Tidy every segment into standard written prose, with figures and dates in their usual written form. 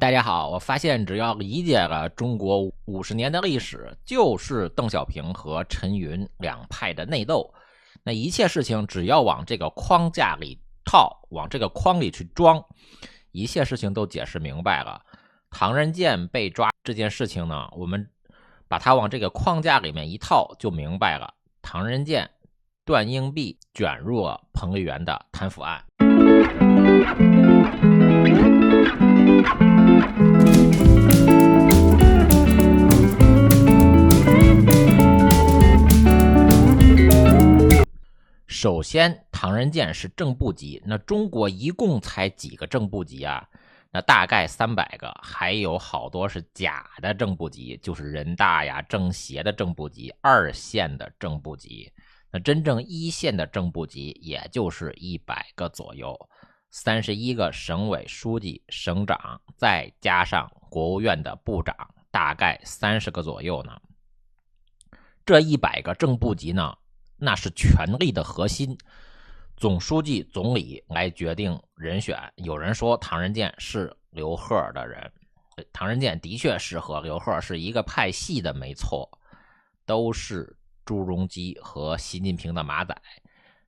大家好，我发现只要理解了中国50年的历史，就是邓小平和陈云两派的内斗。那一切事情只要往这个框架里套，往这个框里去装，一切事情都解释明白了。唐人健被抓这件事情呢，我们把它往这个框架里面一套，就明白了。唐人健、段英弼卷入了彭丽媛的贪腐案。首先，唐人健是正部级，那中国一共才几个正部级啊？那大概300个，还有好多是假的正部级，就是人大呀、政协的正部级、2线的正部级。那真正1线的正部级，也就是100个左右，31个省委书记、省长，再加上国务院的部长，大概30个左右呢。这100个正部级呢，那是权力的核心，总书记、总理来决定人选。有人说唐人健是刘贺的人，唐人健的确是和刘贺是一个派系的，没错，都是朱镕基和习近平的马仔。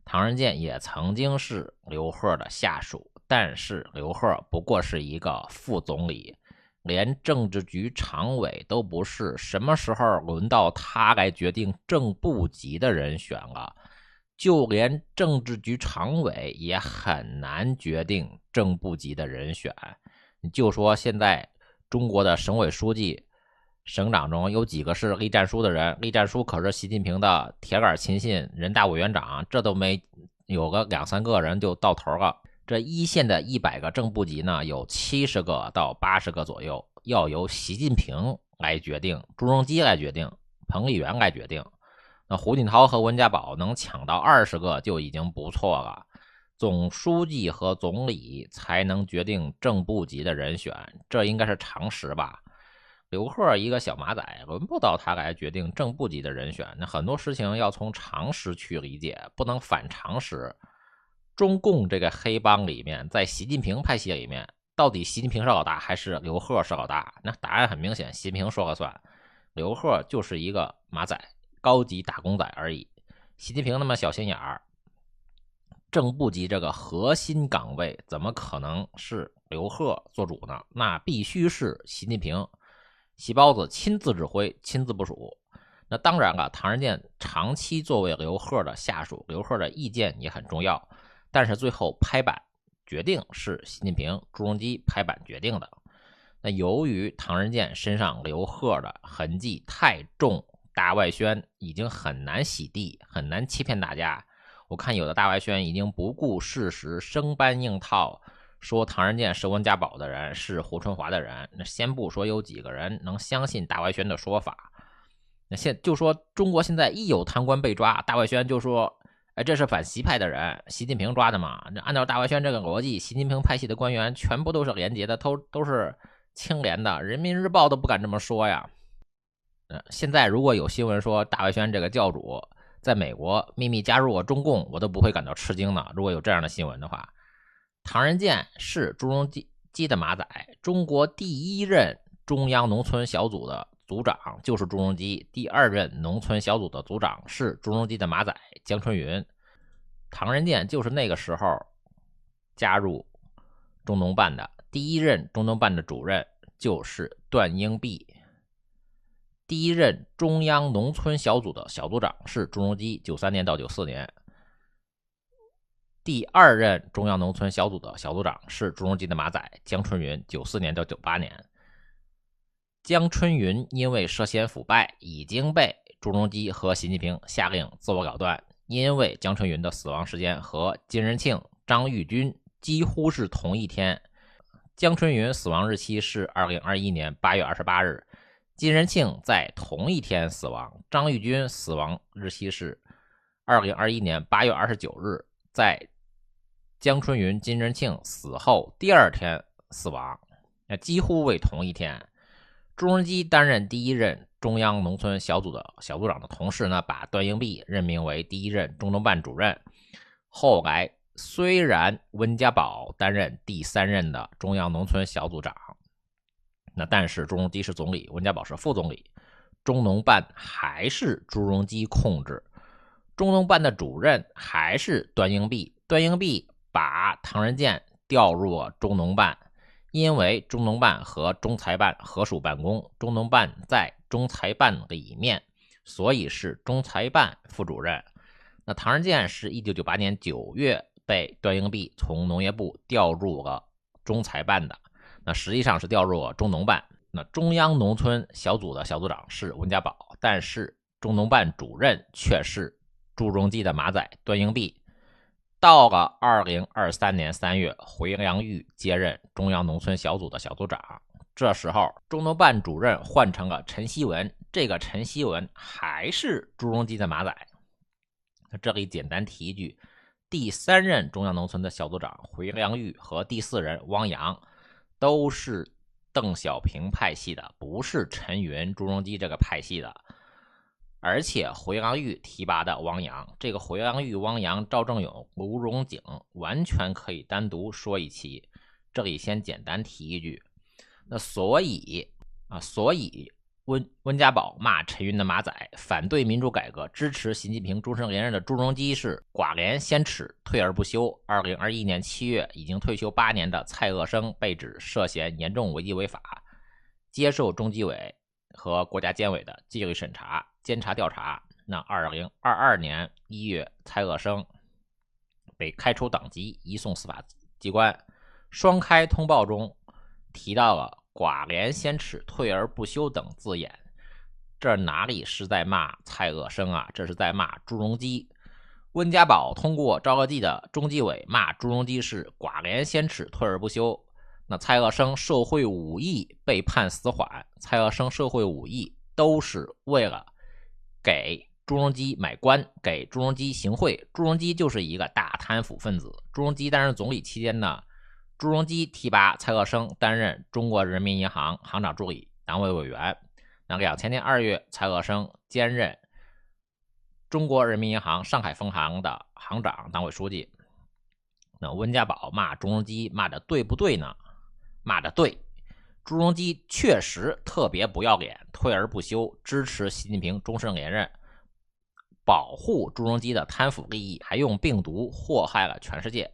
唐人健也曾经是刘贺的下属，但是刘贺不过是一个副总理，连政治局常委都不是，什么时候轮到他来决定正部级的人选了？就连政治局常委也很难决定正部级的人选。你就说现在中国的省委书记、省长中有几个是栗战书的人？栗战书可是习近平的铁杆亲信、人大委员长，这都没有个2、3个人就到头了。这1线的100个正部级呢，有70个到80个左右，要由习近平来决定，朱镕基来决定，彭丽媛来决定。那胡锦涛和温家宝能抢到20个就已经不错了。总书记和总理才能决定正部级的人选，这应该是常识吧？刘贺一个小马仔，轮不到他来决定正部级的人选。那很多事情要从常识去理解，不能反常识。中共这个黑帮里面，在习近平派系里面，到底习近平是老大还是刘贺是老大？那答案很明显，习近平说了算，刘贺就是一个马仔，高级打工仔而已。习近平那么小心眼儿，正部级这个核心岗位怎么可能是刘贺做主呢？那必须是习近平、习包子亲自指挥、亲自部署。那当然了，唐人健长期作为刘贺的下属，刘贺的意见也很重要，但是最后拍板决定是习近平、朱镕基拍板决定的。那由于唐人健身上刘贺的痕迹太重，大外宣已经很难洗地，很难欺骗大家。我看有的大外宣已经不顾事实，生搬硬套，说唐人健是温家宝的人，是胡春华的人。那先不说有几个人能相信大外宣的说法，那就说中国现在一有贪官被抓，大外宣就说这是反习派的人，习近平抓的嘛。按照大外宣这个逻辑，习近平派系的官员全部都是廉洁的，都是清廉的，人民日报都不敢这么说呀。现在如果有新闻说大外宣这个教主在美国秘密加入了中共，我都不会感到吃惊的。如果有这样的新闻的话，唐人健是朱镕基的马仔，中国第1任中央农村小组的组长就是朱镕基，第2任农村小组的组长是朱镕基的马仔江春云。唐人健就是那个时候加入中农办的，第1任中农办的主任就是段英弼，第1任中央农村小组的小组长是朱镕基，93年到94年。第2任中央农村小组的小组长是朱镕基的马仔江春云，94年到98年。江春云因为涉嫌腐败，已经被朱镕基和习近平下令自我了断。因为江春云的死亡时间和金仁庆、张玉军几乎是同一天，江春云死亡日期是2021年8月28日，金仁庆在同一天死亡，张玉军死亡日期是2021年8月29日，在江春云、金仁庆死后第2天死亡，几乎为同一天。朱镕基担任第1任中央农村小组的小组长的同时呢，把段英弼任命为第1任中农办主任。后来虽然温家宝担任第3任的中央农村小组长，那但是朱镕基是总理，温家宝是副总理，中农办还是朱镕基控制，中农办的主任还是段英弼，段英弼把唐人健调入了中农办，因为中农办和中财办合属办公，中农办在中财办里面，所以是中财办副主任。那唐人健是1998年9月被段英弼从农业部调入了中财办的，那实际上是调入了中农办。那中央农村小组的小组长是温家宝，但是中农办主任却是朱镕基的马仔段英弼。到了2023年3月，回良玉接任中央农村小组的小组长，这时候中农办主任换成了陈锡文，这个陈锡文还是朱镕基的马仔。这里简单提一句，第3任中央农村的小组长回良玉和第4任汪洋都是邓小平派系的，不是陈云、朱镕基这个派系的。而且回良玉提拔的汪洋，这个回良玉、汪洋、赵正永、卢荣景完全可以单独说一期，这里先简单提一句。那所以温家宝骂陈云的马仔，反对民主改革，支持习近平终身连任的朱镕基是寡廉鲜耻，退而不休。2021年7月，已经退休8年的蔡锷生被指涉嫌严重违纪违法，接受中纪委和国家监委的纪律审查、监察调查。那2022年1月，蔡锷生被开除党籍，移送司法机关。双开通报中提到了寡廉鲜耻、退而不休等字眼，这哪里是在骂蔡锷生啊，这是在骂朱镕基。温家宝通过赵乐际的中纪委骂朱镕基是寡廉鲜耻、退而不休。那蔡锷生受贿5亿被判死缓，蔡锷生受贿5亿都是为了给朱镕基买官，给朱镕基行贿。朱镕基就是一个大贪腐分子。朱镕基担任总理期间呢，朱镕基提拔蔡锷生担任中国人民银行行长助理、党委委员。那2000年2月，蔡锷生兼任中国人民银行上海分行的行长、党委书记。那温家宝骂朱镕基骂的对不对呢？骂的对，朱镕基确实特别不要脸，退而不休，支持习近平终身连任，保护朱镕基的贪腐利益，还用病毒祸害了全世界。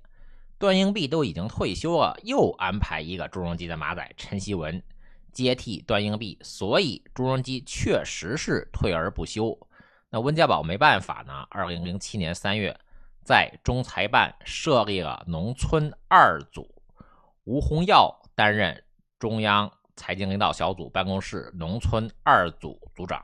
段英弼都已经退休了，又安排一个朱镕基的马仔陈锡文接替段英弼，所以朱镕基确实是退而不休。那温家宝没办法呢，2007年3月，在中财办设立了农村2组，吴洪耀担任中央财经领导小组办公室农村2组组长。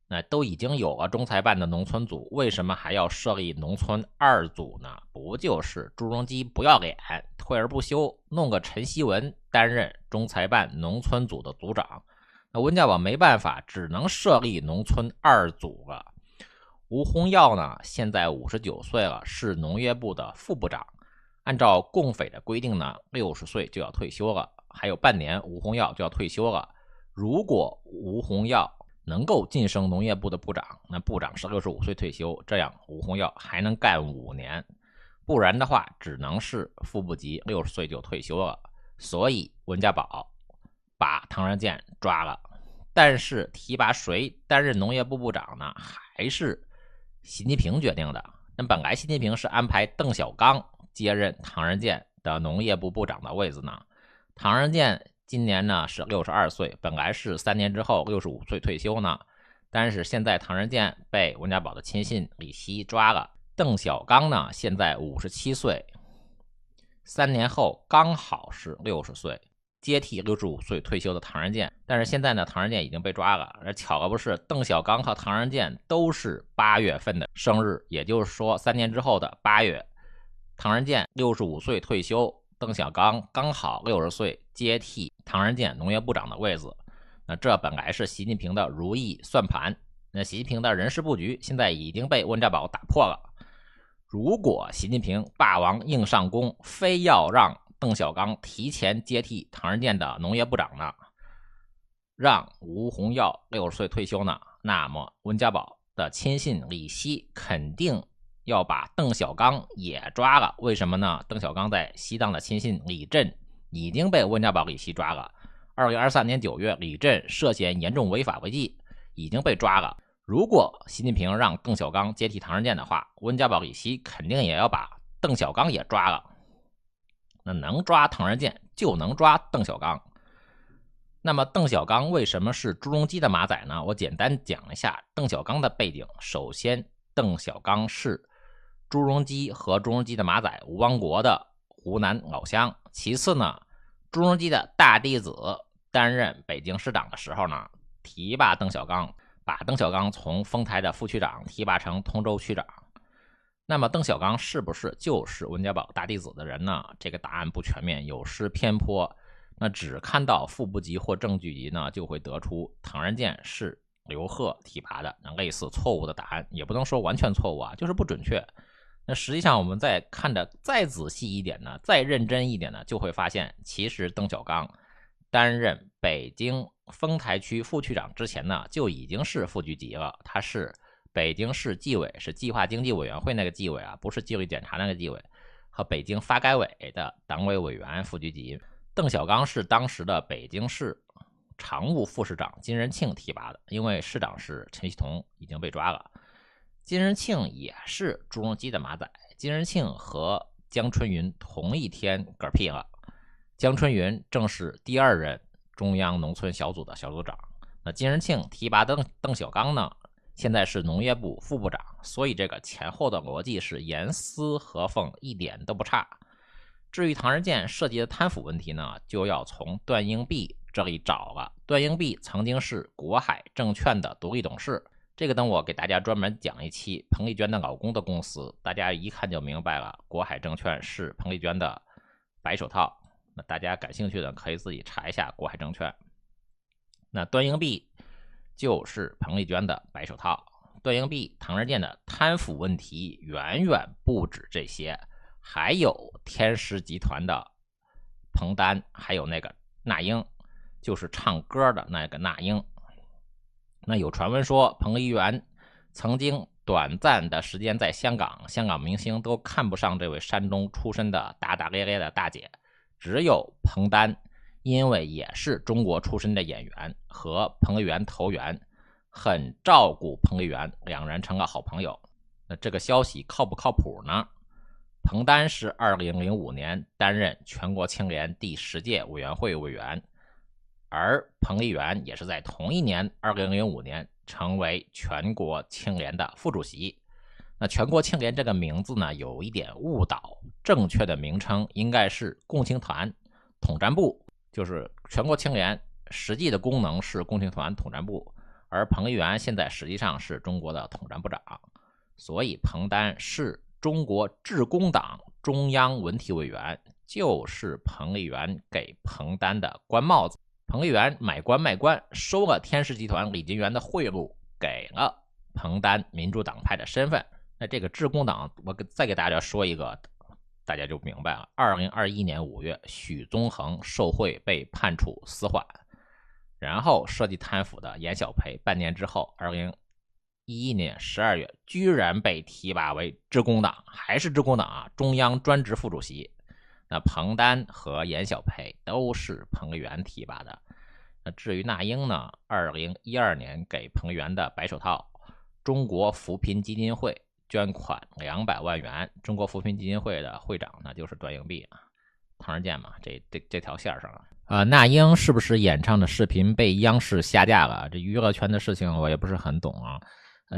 那都已经有了中财办的农村组，为什么还要设立农村2组呢？不就是朱镕基不要脸，退而不休，弄个陈锡文担任中财办农村组的组长。那温家宝没办法，只能设立农村2组了。吴洪耀呢，现在59岁了，是农业部的副部长。按照共匪的规定呢，60岁就要退休了，还有半年吴洪耀就要退休了。如果吴洪耀能够晋升农业部的部长，那部长是65岁退休，这样吴洪耀还能干5年，不然的话只能是副部级，60岁就退休了。所以温家宝把唐人健抓了，但是提拔谁担任农业部部长呢？还是习近平决定的。那本来习近平是安排邓小刚接任唐人健的农业部部长的位子呢。唐人健今年呢是62岁，本来是3年之后65岁退休呢，但是现在唐人健被温家宝的亲信李希抓了。邓小刚呢现在57岁，3年后刚好是60岁，接替65岁退休的唐人健。但是现在呢，唐人健已经被抓了，而巧了不是，邓小刚和唐人健都是8月份的生日，也就是说3年之后的8月，唐人健65岁退休，邓小刚刚好60岁，接替唐人健农业部长的位子。那这本来是习近平的如意算盘，那习近平的人事布局现在已经被温家宝打破了。如果习近平霸王硬上弓，非要让邓小刚提前接替唐人健的农业部长呢，让吴洪耀60岁退休呢，那么温家宝的亲信李希肯定要把邓小刚也抓了。为什么呢？邓小刚在西藏的亲信李振已经被温家宝、李希抓了。2023年9月，李振涉嫌严重违法违纪，已经被抓了。如果习近平让邓小刚接替唐人健的话，温家宝、李希肯定也要把邓小刚也抓了。那能抓唐人健，就能抓邓小刚。那么邓小刚为什么是朱镕基的马仔呢？我简单讲一下邓小刚的背景。首先，邓小刚是朱镕基和朱镕基的马仔吴王国的湖南老乡。其次呢，朱镕基的大弟子担任北京市长的时候呢，提拔邓小刚，把邓小刚从丰台的副区长提拔成通州区长。那么邓小刚是不是就是温家宝大弟子的人呢？这个答案不全面，有失偏颇。那只看到副部级或正局级呢，就会得出唐人健是刘贺提拔的，那类似错误的答案，也不能说完全错误啊，就是不准确。那实际上我们再看的再仔细一点呢，再认真一点呢，就会发现其实邓小刚担任北京丰台区副区长之前呢，就已经是副局级了。他是北京市纪委，是计划经济委员会那个纪委啊，不是纪律检查那个纪委，和北京发改委的党委委员副局级。邓小刚是当时的北京市常务副市长金仁庆提拔的，因为市长是陈锡同已经被抓了。金仁庆也是朱镕基的马仔，金仁庆和江春云同一天嗝屁了。江春云正是第2任中央农村小组的小组长。那金仁庆提拔邓小刚呢，现在是农业部副部长，所以这个前后的逻辑是严丝合缝，一点都不差。至于唐人健涉及的贪腐问题呢，就要从段英弼这里找了。段英弼曾经是国海证券的独立董事，这个等我给大家专门讲一期彭丽娟的老公的公司，大家一看就明白了，国海证券是彭丽娟的白手套。那大家感兴趣的可以自己查一下国海证券。那段英弼就是彭丽娟的白手套。段英弼、唐人健的贪腐问题远远不止这些，还有天狮集团的彭丹，还有那个那英，就是唱歌的那个那英。那有传闻说彭丽媛曾经短暂的时间在香港，香港明星都看不上这位山东出身的大大咧咧的大姐，只有彭丹因为也是中国出身的演员，和彭丽媛投缘，很照顾彭丽媛，两人成了好朋友。那这个消息靠不靠谱呢？彭丹是2005年担任全国青联第10届委员会委员，而彭丽媛也是在同一年2005年成为全国青联的副主席。那全国青联这个名字呢，有一点误导，正确的名称应该是共青团统战部，就是全国青联实际的功能是共青团统战部，而彭丽媛现在实际上是中国的统战部长，所以彭丹是中国致公党中央文体委员，就是彭丽媛给彭丹的官帽子。彭丽媛买官卖官，收了天狮集团李金元的贿赂，给了彭丹民主党派的身份。那这个致公党，我再给大家说一个，大家就明白了。2021年5月，许宗衡受贿被判处死缓，然后涉及贪腐的严小培半年之后，2011年12月居然被提拔为致公党，还是致公党啊，中央专职副主席。那彭丹和严小培都是彭丽媛提拔的。那至于那英呢，2012年给彭丽媛的白手套，中国扶贫基金会捐款200万元，中国扶贫基金会的会长那就是段英弼啊，唐人健嘛，这条线上啊。那英是不是演唱的视频被央视下架了？这娱乐圈的事情我也不是很懂啊。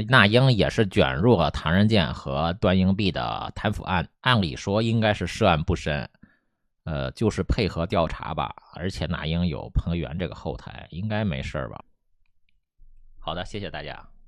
那英也是卷入了唐人健和段英弼的贪腐案，按理说应该是涉案不深，就是配合调查吧。而且那英有彭丽媛这个后台，应该没事吧？好的，谢谢大家。